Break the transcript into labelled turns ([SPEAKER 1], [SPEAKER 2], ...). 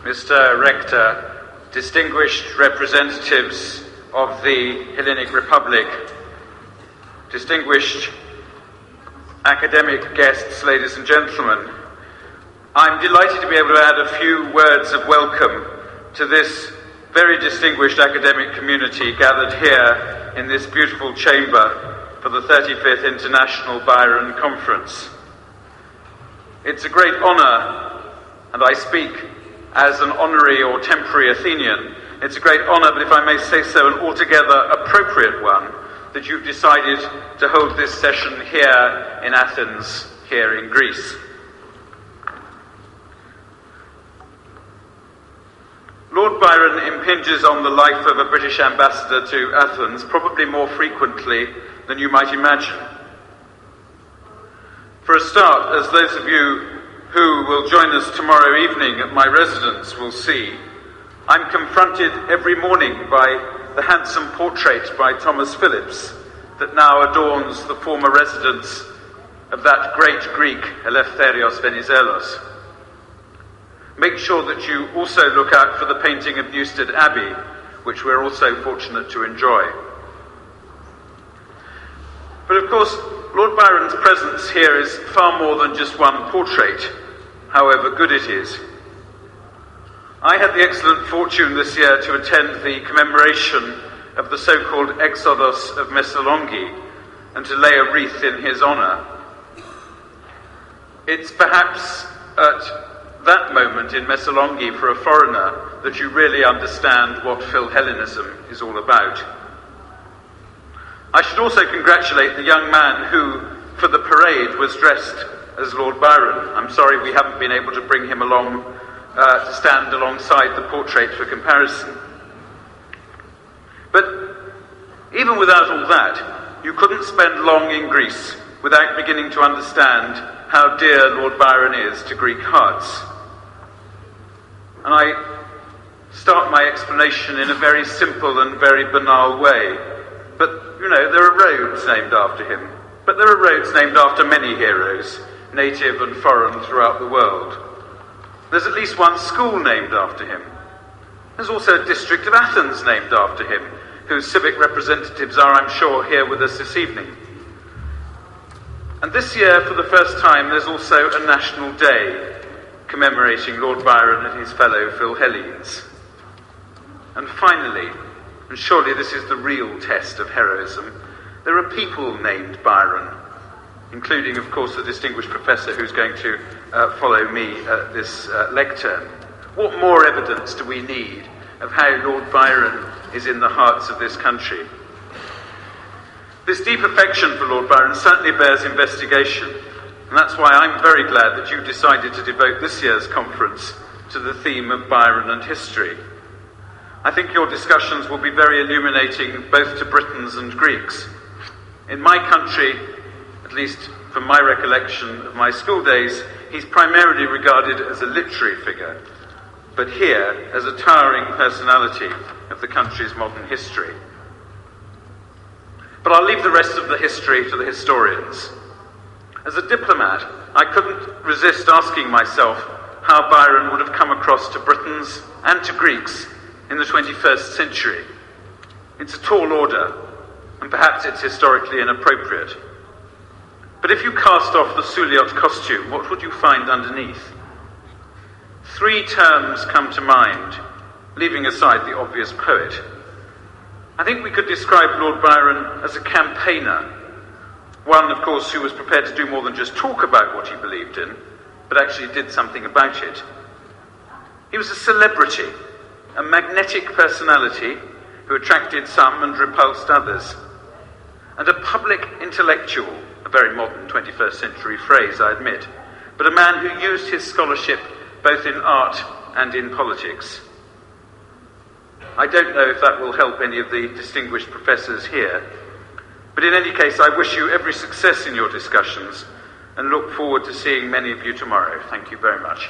[SPEAKER 1] Mr. Rector, distinguished representatives of the Hellenic Republic, distinguished academic guests, ladies and gentlemen, I'm delighted to be able to add a few words of welcome to this very distinguished academic community gathered here in this beautiful chamber for the 35th International Byron Conference. It's a great honour, and I speak as an honorary or temporary Athenian, it's a great honour, but if I may say so, an altogether appropriate one, that you've decided to hold this session here in Athens, here in Greece. Lord Byron impinges on the life of a British ambassador to Athens probably more frequently than you might imagine. For a start, as those of you who will join us tomorrow evening at my residence will see, I'm confronted every morning by the handsome portrait by Thomas Phillips that now adorns the former residence of that great Greek, Eleftherios Venizelos. Make sure that you also look out for the painting of Newstead Abbey, which we're also fortunate to enjoy. But of course, Lord Byron's presence here is far more than just one portrait, however good it is. I had the excellent fortune this year to attend the commemoration of the so-called Exodus of Messalongi and to lay a wreath in his honour. It's perhaps at that moment in Messalongi for a foreigner that you really understand what Philhellenism is all about. I should also congratulate the young man who, for the parade, was dressed as Lord Byron. I'm sorry we haven't been able to bring him along to stand alongside the portrait for comparison. But even without all that, you couldn't spend long in Greece without beginning to understand how dear Lord Byron is to Greek hearts. And I start my explanation in a very simple and very banal way. But, you know, there are roads named after him. But there are roads named after many heroes, native and foreign, throughout the world. There's at least one school named after him. There's also a district of Athens named after him, whose civic representatives are, I'm sure, here with us this evening. And this year, for the first time, there's also a national day commemorating Lord Byron and his fellow Philhellenes. And finally, and surely this is the real test of heroism, there are people named Byron, including, of course, the distinguished professor who's going to follow me at this lectern. What more evidence do we need of how Lord Byron is in the hearts of this country? This deep affection for Lord Byron certainly bears investigation, and that's why I'm very glad that you decided to devote this year's conference to the theme of Byron and history. I think your discussions will be very illuminating both to Britons and Greeks. In my country, at least from my recollection of my school days, he's primarily regarded as a literary figure, but here as a towering personality of the country's modern history. But I'll leave the rest of the history to the historians. As a diplomat, I couldn't resist asking myself how Byron would have come across to Britons and to Greeks in the 21st century. It's a tall order, and perhaps it's historically inappropriate. But if you cast off the Souliot costume, what would you find underneath? 3 terms come to mind, leaving aside the obvious poet. I think we could describe Lord Byron as a campaigner, one, of course, who was prepared to do more than just talk about what he believed in, but actually did something about it. He was a celebrity, a magnetic personality who attracted some and repulsed others, and a public intellectual, a very modern 21st century phrase, I admit, but a man who used his scholarship both in art and in politics. I don't know if that will help any of the distinguished professors here, but in any case, I wish you every success in your discussions and look forward to seeing many of you tomorrow. Thank you very much.